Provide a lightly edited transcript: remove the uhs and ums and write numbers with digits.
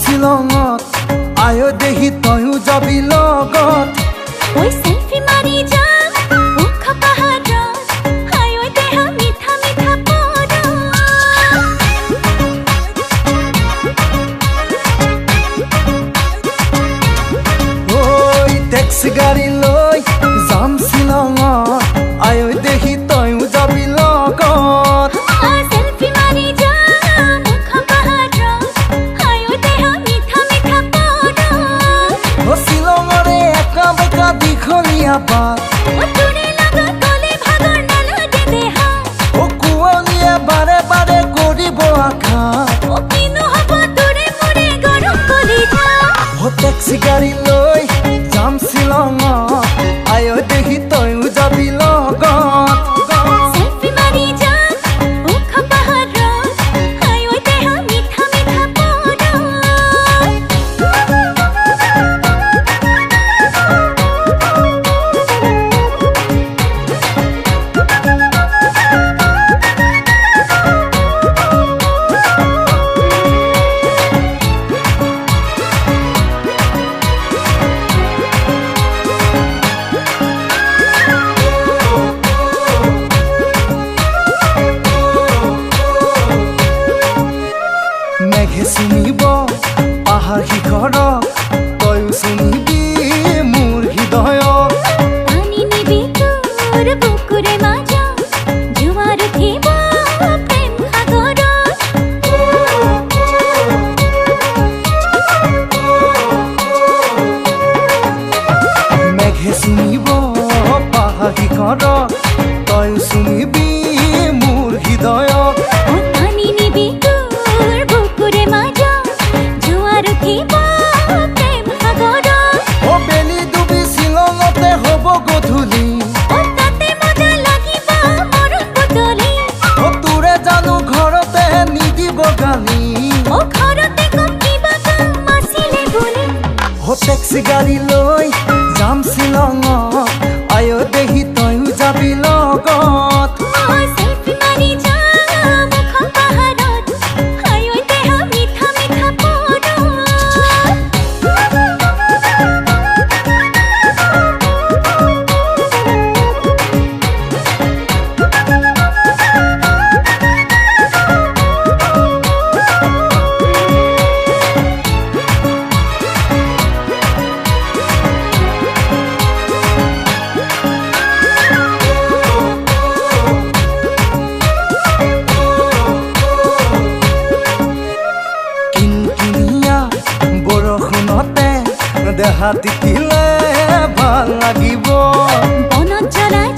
শ্বিলঙত আয় দেহি তয়ো যাবি লগত ওই সেলফি মারি যা মুখ পাহাড় আয় দেহ মিঠা মিঠা পড় ওই ট্যাক্সি গাড়ি লৈ যাম শ্বিলঙত আয় দেহি তয়ো যাবি লগত সেলফি মারি যা মুখ পাহাড় আয় দেহ মিঠা মিঠা পড় ও শ্বিলঙৰে একা বেকা দীঘলীয়া বাট ও তোৰে লগত গলে ভাগৰ নালাগে দেহা ও কুঁৱলীয়ে বাৰে বাৰে কৰিব আঘাত ও কিনো হব তোৰে মোৰে গৰম কলিজা ও ট্যাক্সি গাড়ি লৈ যাম শ্বিলঙত আয় দেহি তয়ো যাবি লগত সেলফি মারি যা মুখ পাহাড় আয় দেহ মিঠা মিঠা পড় মেঘে চুমিব পাহাৰ শিখৰক তয়ো চুমিবি মোৰ হৃদয়ক পানি নিবি তোৰ বুকুৰে মাজা জোয়াৰ উঠিব প্ৰেম সাগৰ মেঘে চুমিব পাহাৰ শিখৰক তয়ো চুমিবি মোৰ হৃদয়ক ও পানি নিবি তোর বুকুরে মাজা জোয়ার উঠিব প্রেম সাগর ও বেলি ডুবি শ্বিলঙতে হ'ব গধূলি ও তাতে মজা লাগিব মরণ বদলি ও তোৰে জানো ঘৰতে নিদিব গালি ও ঘৰতে কম কিবা কাম আছিলে বুলি ও ট্যাক্সি গাড়ি লৈ যাম শ্বিলঙত আয় দেহি তয়ো যাবি লগত সেলফি মারি যা মুখ পাহাড়ত আয় দেহ মিঠা মিঠা পড় কিনকিনিয়া বৰষুণতে দেহা তিতিলে ভাল লাগিব বনত জ্বলাই